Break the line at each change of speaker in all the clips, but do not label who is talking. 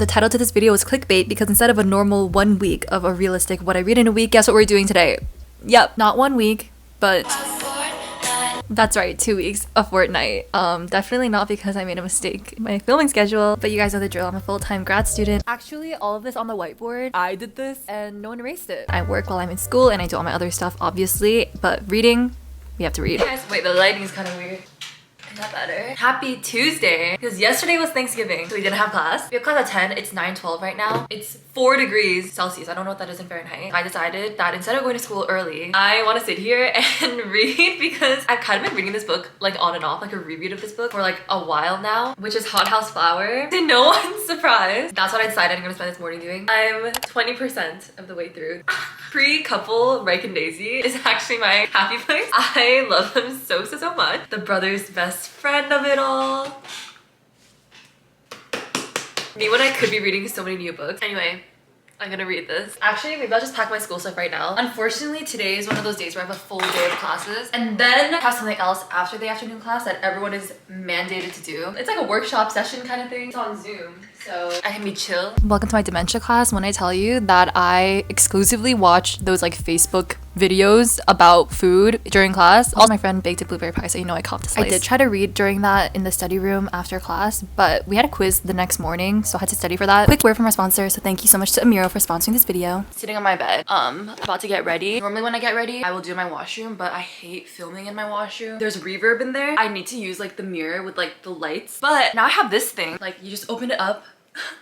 The title to this video is clickbait because instead of a normal 1 week of a realistic what I read in a week, guess what we're doing today? Yep, not 1 week, but that's right, 2 weeks, a fortnight. Definitely not because I made a mistake in my filming schedule, but you guys know the drill. I'm a full-time grad student. Actually, all of this on the whiteboard, I did this and no one erased it. I work while I'm in school and I do all my other stuff, obviously, but reading, we have to read. Guys, wait, the lighting is kind of weird. Is that better? Happy Tuesday, because yesterday was Thanksgiving, so we didn't have class. We have class at 10, it's 9:12 right now. It's 4 degrees Celsius, I don't know what that is in Fahrenheit. I decided that instead of going to school early, I want to sit here and read because I've kind of been reading this book like on and off, like a reread of this book for like a while now, which is Hot House Flower. To no one's surprise, that's what I decided I'm gonna spend this morning doing. I'm 20% of the way through. Pre-couple, Reich and Daisy is actually my happy place. I love them so much. The brother's best friend of it all. Me when I could be reading so many new books. Anyway, I'm gonna read this. Actually, maybe I'll just pack my school stuff right now. Unfortunately, today is one of those days where I have a full day of classes and then have something else after the afternoon class that everyone is mandated to do. It's like a workshop session kind of thing. It's on Zoom, so I can be chill. Welcome to my dementia class. When I tell you that I exclusively watch those like Facebook videos about food during class. Also, my friend baked a blueberry pie, so you know I copped a slice. I did try to read during that in the study room after class, but we had a quiz the next morning, so I had to study for that. Quick word from our sponsor, so thank you so much to Amiro for sponsoring this video. Sitting on my bed, about to get ready. Normally when I get ready, I will do my washroom, but I hate filming in my washroom. There's reverb in there. I need to use like the mirror with like the lights, but now I have this thing. Like you just open it up,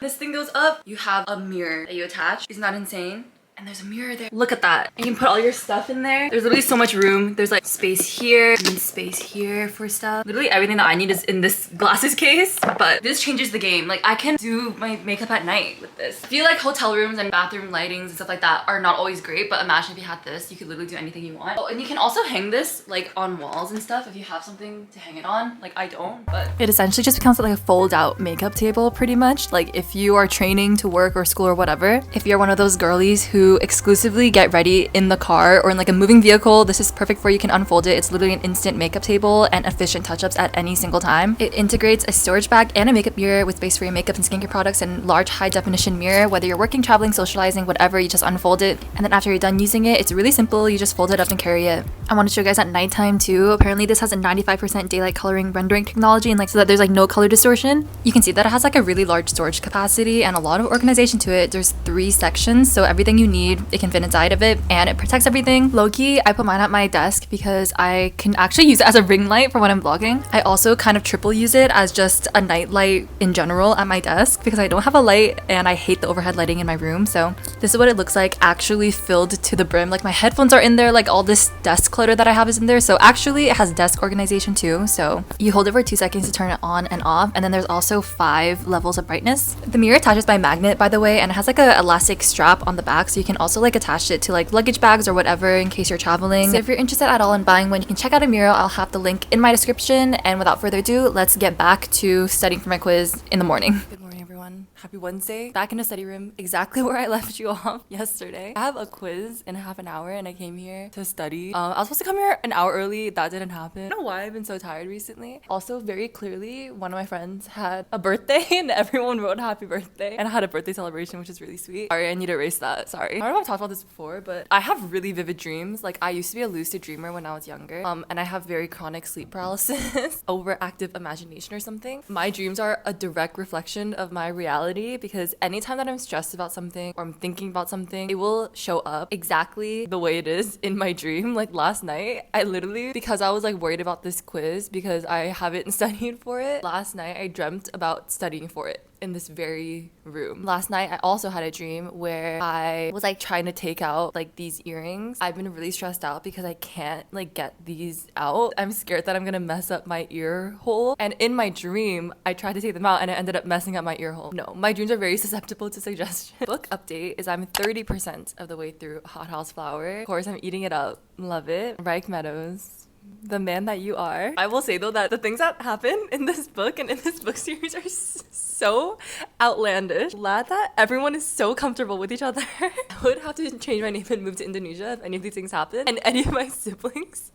this thing goes up, you have a mirror that you attach. Isn't that insane? And there's a mirror there. Look at that. You can put all your stuff in there. There's literally so much room. There's like space here and space here for stuff. Literally everything that I need is in this glasses case, but this changes the game. Like I can do my makeup at night with this. I feel like hotel rooms and bathroom lightings and stuff like that are not always great, but imagine if you had this, you could literally do anything you want. Oh, and you can also hang this like on walls and stuff if you have something to hang it on. Like I don't, but it essentially just becomes like a fold out makeup table pretty much. Like if you are training to work or school or whatever, if you're one of those girlies who exclusively get ready in the car or in like a moving vehicle, this is perfect for you. You can unfold it. It's literally an instant makeup table and efficient touch-ups at any single time. It integrates a storage bag and a makeup mirror with space for your makeup and skincare products and large high definition mirror. Whether you're working, traveling, socializing, whatever, you just unfold it, and then after you're done using it, it's really simple. You just fold it up and carry it. I want to show you guys at nighttime too. Apparently this has a 95% daylight coloring rendering technology and like so that there's like no color distortion. You can see that it has like a really large storage capacity and a lot of organization to it. There's 3 sections, so everything you need, it can fit inside of it and it protects everything. Low-key, I put mine at my desk because I can actually use it as a ring light for when I'm vlogging. I also kind of triple use it as just a night light in general at my desk because I don't have a light and I hate the overhead lighting in my room. So this is what it looks like actually filled to the brim. Like my headphones are in there, like all this desk clutter that I have is in there. So actually it has desk organization too. So you hold it for 2 seconds to turn it on and off, and then there's also 5 levels of brightness. The mirror attaches by magnet, by the way, and it has like a elastic strap on the back, so you can also like attach it to like luggage bags or whatever in case you're traveling. So if you're interested at all in buying one, you can check out Amiro. I'll have the link in my description, and without further ado, let's get back to studying for my quiz in the morning. Good morning everyone. Happy Wednesday. Back in the study room, exactly where I left you off yesterday. I have a quiz in half an hour and I came here to study. I was supposed to come here an hour early. That didn't happen. I don't know why I've been so tired recently. Also, very clearly, one of my friends had a birthday and everyone wrote happy birthday, and I had a birthday celebration, which is really sweet. Sorry, I need to erase that. Sorry. I don't know if I've talked about this before, but I have really vivid dreams. Like I used to be a lucid dreamer when I was younger, and I have very chronic sleep paralysis, overactive imagination or something. My dreams are a direct reflection of my reality because anytime that I'm stressed about something or I'm thinking about something, it will show up exactly the way it is in my dream. Like last night, I literally, because I was like worried about this quiz because I haven't studied for it, last night I dreamt about studying for it in this very room. Last night I also had a dream where I was like trying to take out like these earrings. I've been really stressed out because I can't like get these out. I'm scared that I'm gonna mess up my ear hole, and in my dream I tried to take them out and I ended up messing up my ear hole. No, my dreams are very susceptible to suggestion. Book update is I'm 30% of the way through Hot House Flower. Of course I'm eating it up. Love it. Reich Meadows, the man that you are. I will say though that the things that happen in this book and in this book series are so outlandish. Glad that everyone is so comfortable with each other. I would have to change my name and move to Indonesia if any of these things happen, and any of my siblings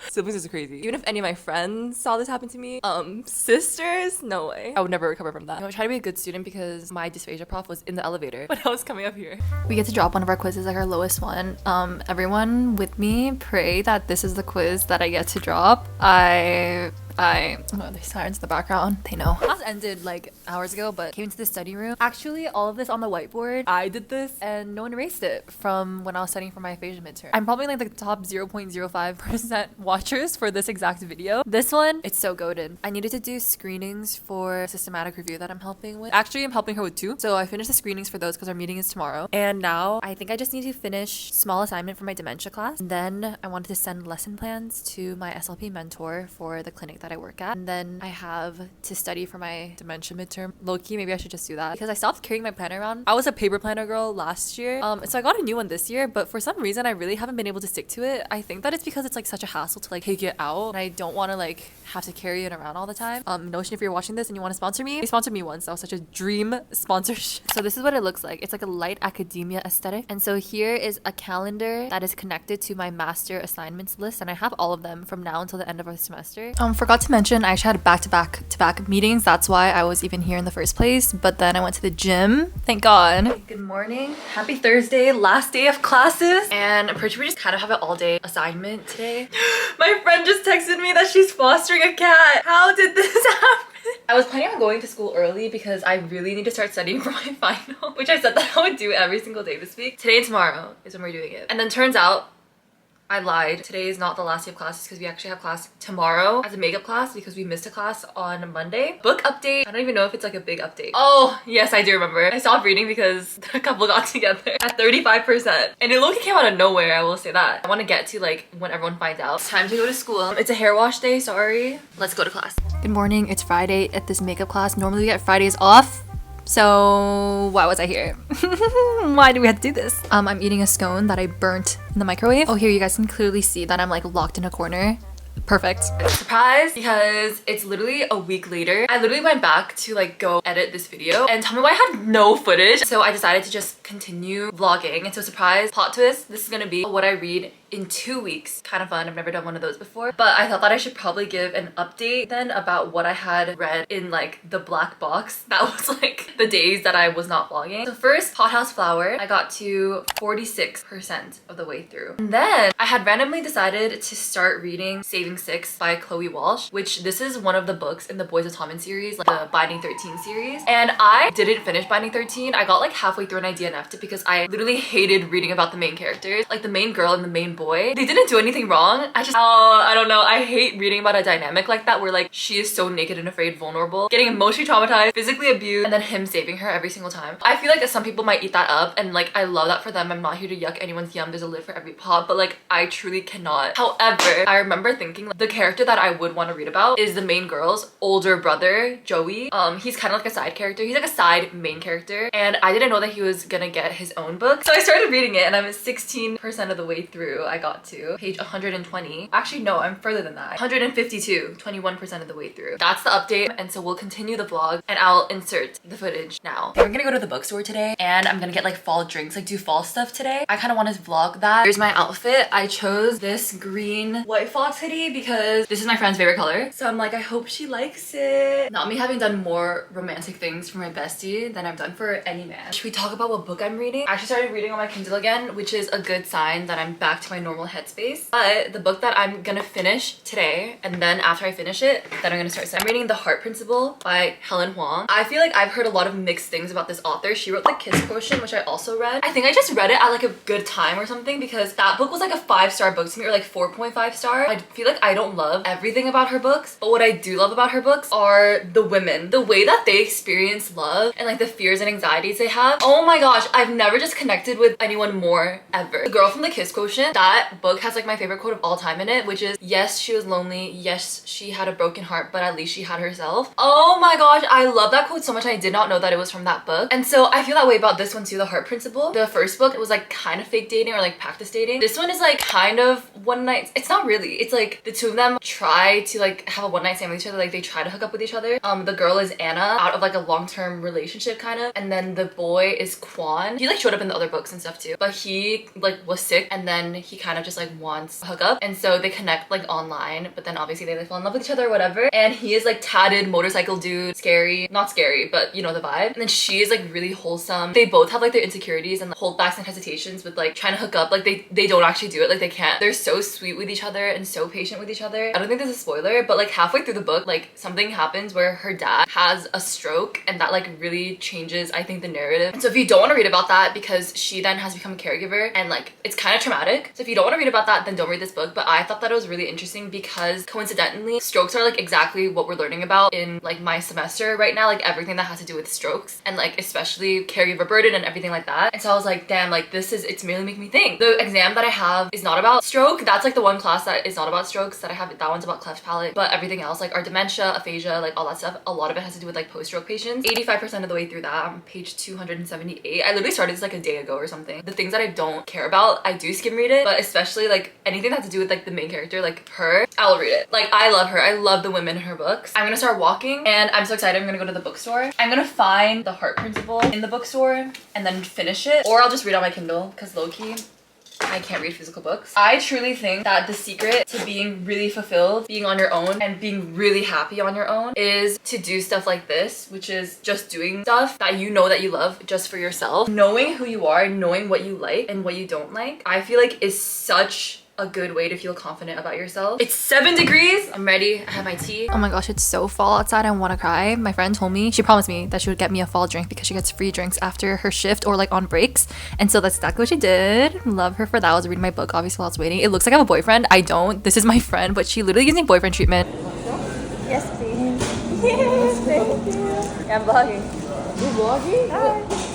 Siblings is crazy. Even if any of my friends saw this happen to me, sisters, no way. I would never recover from that. I try to be a good student because my dysphagia prof was in the elevator when I was coming up here. We get to drop one of our quizzes, like our lowest one. Everyone with me, pray that this is the quiz that I get to drop. Oh, there's sirens in the background. They know. Class ended like hours ago, but came into the study room. Actually, all of this on the whiteboard, I did this and no one erased it from when I was studying for my aphasia midterm. I'm probably like the top 0.05% watchers for this exact video. This one, it's so goated. I needed to do screenings for systematic review that I'm helping with. Actually, I'm helping her with 2. So I finished the screenings for those because our meeting is tomorrow. And now I think I just need to finish small assignment for my dementia class. And then I wanted to send lesson plans to my SLP mentor for the clinic that I work at. And then I have to study for my dementia midterm. Low-key, maybe I should just do that because I stopped carrying my planner around. I was a paper planner girl last year. So I got a new one this year, but for some reason I really haven't been able to stick to it. I think that it's because it's like such a hassle to like take it out and I don't want to like have to carry it around all the time. Notion, if you're watching this and you want to sponsor me, they sponsored me once. That was such a dream sponsorship. So this is what it looks like. It's like a light academia aesthetic. And so here is a calendar that is connected to my master assignments list, and I have all of them from now until the end of our semester. Forgot to mention I actually had back-to-back meetings. That's why I was even here in the first place. But then I went to the gym. Thank God. Good morning. Happy Thursday. Last day of classes. And I'm pretty sure we just kind of have an all-day assignment today. My friend just texted me that she's fostering a cat. How did this happen? I was planning on going to school early because I really need to start studying for my final, which I said that I would do every single day this week. Today and tomorrow is when we're doing it. And then turns out I lied. Today is not the last day of classes because we actually have class tomorrow as a makeup class because we missed a class on Monday. Book update. I don't even know if it's like a big update. Oh, yes, I do remember. I stopped reading because a couple got together at 35%. And it low-key came out of nowhere, I will say that. I want to get to like when everyone finds out. It's time to go to school. It's a hair wash day, sorry. Let's go to class. Good morning. It's Friday at this makeup class. Normally we get Fridays off. So why was I here? Why do we have to do this? I'm eating a scone that I burnt in the microwave. Oh, here you guys can clearly see that I'm like locked in a corner. Perfect. Surprise, because it's literally a week later. I literally went back to like go edit this video and tell me why I had no footage. So I decided to just continue vlogging. And so surprise, plot twist, this is gonna be what I read in 2 weeks. Kind of fun. I've never done one of those before. But I thought that I should probably give an update then about what I had read in like the black box. That was like the days that I was not vlogging. So first, Hothouse Flower, I got to 46% of the way through. And then I had randomly decided to start reading Saving Six by Chloe Walsh, which this is one of the books in the Boys of Tommen series, like the Binding 13 series. And I didn't finish Binding 13. I got like halfway through and I DNF'd it because I literally hated reading about the main characters. Like the main girl and the main boy. They didn't do anything wrong. I don't know. I hate reading about a dynamic like that where like she is so naked and afraid, vulnerable, getting emotionally traumatized, physically abused, and then him saving her every single time. I feel like that some people might eat that up and like I love that for them. I'm not here to yuck anyone's yum. There's a lid for every pot, but like I truly cannot. However, I remember thinking like, the character that I would want to read about is the main girl's older brother, Joey. He's kind of like a side character. He's like a side main character, and I didn't know that he was gonna get his own book. So I started reading it and I'm 16% of the way through. I got to page 120. Actually, no, I'm further than that. 152, 21% of the way through. That's the update, and so we'll continue the vlog and I'll insert the footage now. We're gonna go to the bookstore today and I'm gonna get like fall drinks, like do fall stuff today. I kind of want to vlog that. Here's my outfit. I chose this green white fox hoodie because this is my friend's favorite color. So I'm like, I hope she likes it. Not me having done more romantic things for my bestie than I've done for any man. Should we talk about what book I'm reading? I actually started reading on my Kindle again, which is a good sign that I'm back to my normal headspace. But the book that I'm gonna finish today, and then after I finish it, then I'm gonna start. So I'm reading The Heart Principle by Helen Huang. I feel like I've heard a lot of mixed things about this author. She wrote The Kiss Quotient, which I also read. I think I just read it at like a good time or something because that book was like a 5-star book to me, or like 4.5 star. I feel like I don't love everything about her books, but what I do love about her books are the women. The way that they experience love and like the fears and anxieties they have. Oh my gosh, I've never just connected with anyone more ever. The Girl from The Kiss Quotient, that book has like my favorite quote of all time in it, which is, yes, she was lonely, yes, she had a broken heart, but at least she had herself. Oh my gosh, I love that quote so much. I did not know that it was from that book. And so I feel that way about this one too, The Heart Principle. The first book, it was like kind of fake dating or like practice dating. This one is like kind of one night, it's not really, it's like the two of them try to like have a one night stand with each other, like they try to hook up with each other. The girl is Anna, out of like a long-term relationship kind of, and then the boy is Kwan. He like showed up in the other books and stuff too, but he like was sick and then he kind of just like wants a hookup, and so they connect like online, but then obviously they like fall in love with each other or whatever. And he is like tatted motorcycle dude, scary, not scary, but you know the vibe. And then she is like really wholesome. They both have like their insecurities and like, holdbacks and hesitations with like trying to hook up. Like they don't actually do it, like they can't. They're so sweet with each other and so patient with each other. I don't think this is a spoiler, but like halfway through the book, like something happens where her dad has a stroke, and that like really changes, I think, the narrative. And so if you don't want to read about that, because she then has become a caregiver and like it's kind of traumatic, so if you don't want to read about that, then don't read this book. But I thought that it was really interesting because coincidentally strokes are like exactly what we're learning about in like my semester right now, like everything that has to do with strokes and like especially caregiver burden and everything like that. And so I was like, damn, like it's really making me think. The exam that I have is not about stroke. That's like the one class that is not about strokes that I have. That one's about cleft palate, but everything else, like our dementia, aphasia, like all that stuff, a lot of it has to do with like post-stroke patients. 85% of the way through that, I'm page 278. I literally started this like a day ago or something. The things that I don't care about, I do skim read it, but especially like anything that has to do with like the main character, like her, I'll read it. Like I love her. I love the women in her books. I'm gonna start walking and I'm so excited. I'm gonna go to the bookstore. I'm gonna find The Heart Principle in the bookstore and then finish it, or I'll just read on my Kindle because low-key I can't read physical books. I truly think that the secret to being really fulfilled, being on your own, and being really happy on your own is to do stuff like this, which is just doing stuff that you know that you love just for yourself. Knowing who you are, knowing what you like and what you don't like, I feel like is such a good way to feel confident about yourself. It's 7 degrees. I'm ready. I have my tea. Oh my gosh, it's so fall outside. I want to cry. My friend told me, she promised me that she would get me a fall drink because she gets free drinks after her shift or like on breaks. And so that's exactly what she did. Love her for that. I was reading my book obviously while I was waiting. It looks like I have a boyfriend. I don't. This is my friend, but she literally gives me boyfriend treatment.
Yes, please. Yes, thank you.
Yeah, I'm vlogging.
You vlogging?
Hi.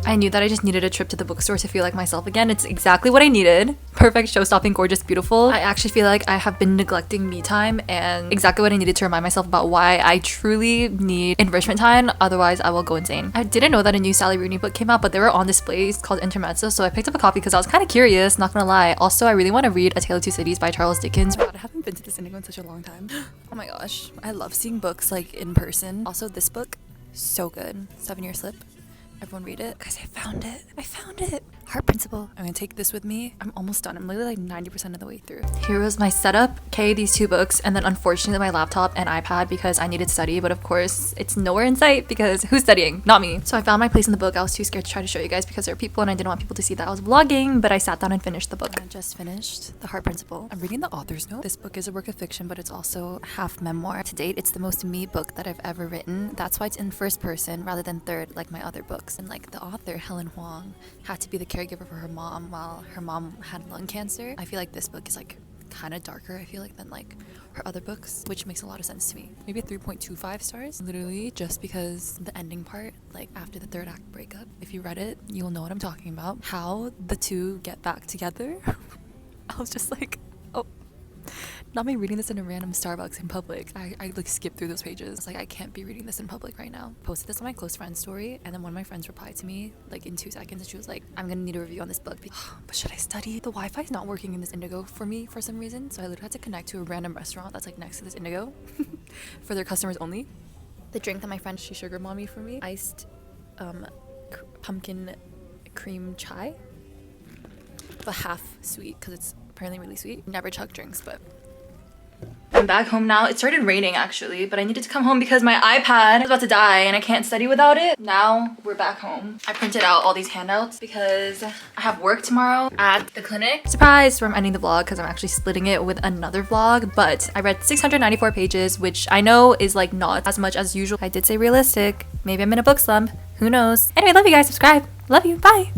I knew that I just needed a trip to the bookstore to feel like myself again. It's exactly what I needed. Perfect, show-stopping, gorgeous, beautiful. I actually feel like I have been neglecting me time and exactly what I needed to remind myself about why I truly need enrichment time, otherwise I will go insane. I didn't know that a new Sally Rooney book came out, but they were on display. It's called Intermezzo, so I picked up a copy because I was kind of curious, not gonna lie. Also, I really want to read A Tale of Two Cities by Charles Dickens. God, I haven't been to this Indigo in such a long time. Oh my gosh, I love seeing books like in person. Also, this book, so good. 7-Year Slip. Everyone read it. Guys, I found it. I found it. Heart Principle. I'm gonna take this with me. I'm almost done. I'm literally like 90% of the way through. Here was my setup. Okay, these 2 books, and then unfortunately my laptop and iPad because I needed to study, but of course it's nowhere in sight because who's studying? Not me. So I found my place in the book. I was too scared to try to show you guys because there are people and I didn't want people to see that I was vlogging, but I sat down and finished the book. I just finished The Heart Principle. I'm reading the author's note. This book is a work of fiction, but it's also half memoir. To date, it's the most me book that I've ever written. That's why it's in first person rather than third like my other books. And like the author, Helen Huang, had to be the caregiver for her mom while her mom had lung cancer. I feel like this book is like kind of darker, I feel like, than like her other books, which makes a lot of sense to me. Maybe a 3.25 stars, literally just because the ending part, like after the 3rd act breakup, if you read it, you'll know what I'm talking about. How the two get back together. I was just like, oh, not me reading this in a random Starbucks in public. I like skipped through those pages. It's like, I can't be reading this in public right now. Posted this on my close friend's story, and then one of my friends replied to me like in 2 seconds, and she was like, I'm gonna need a review on this book. But should I study? The Wi-Fi is not working in this Indigo for me for some reason, so I literally had to connect to a random restaurant that's like next to this Indigo for their customers only. The drink that my friend, she sugar mommy for me, iced pumpkin cream chai, but half sweet because it's apparently really sweet. Never chug drinks, but I'm back home now. It started raining actually, but I needed to come home because my iPad is about to die and I can't study without it. Now we're back home. I printed out all these handouts because I have work tomorrow at the clinic. Surprise! Where I'm ending the vlog because I'm actually splitting it with another vlog, but I read 694 pages, which I know is like not as much as usual. I did say realistic. Maybe I'm in a book slump. Who knows? Anyway, love you guys. Subscribe. Love you. Bye.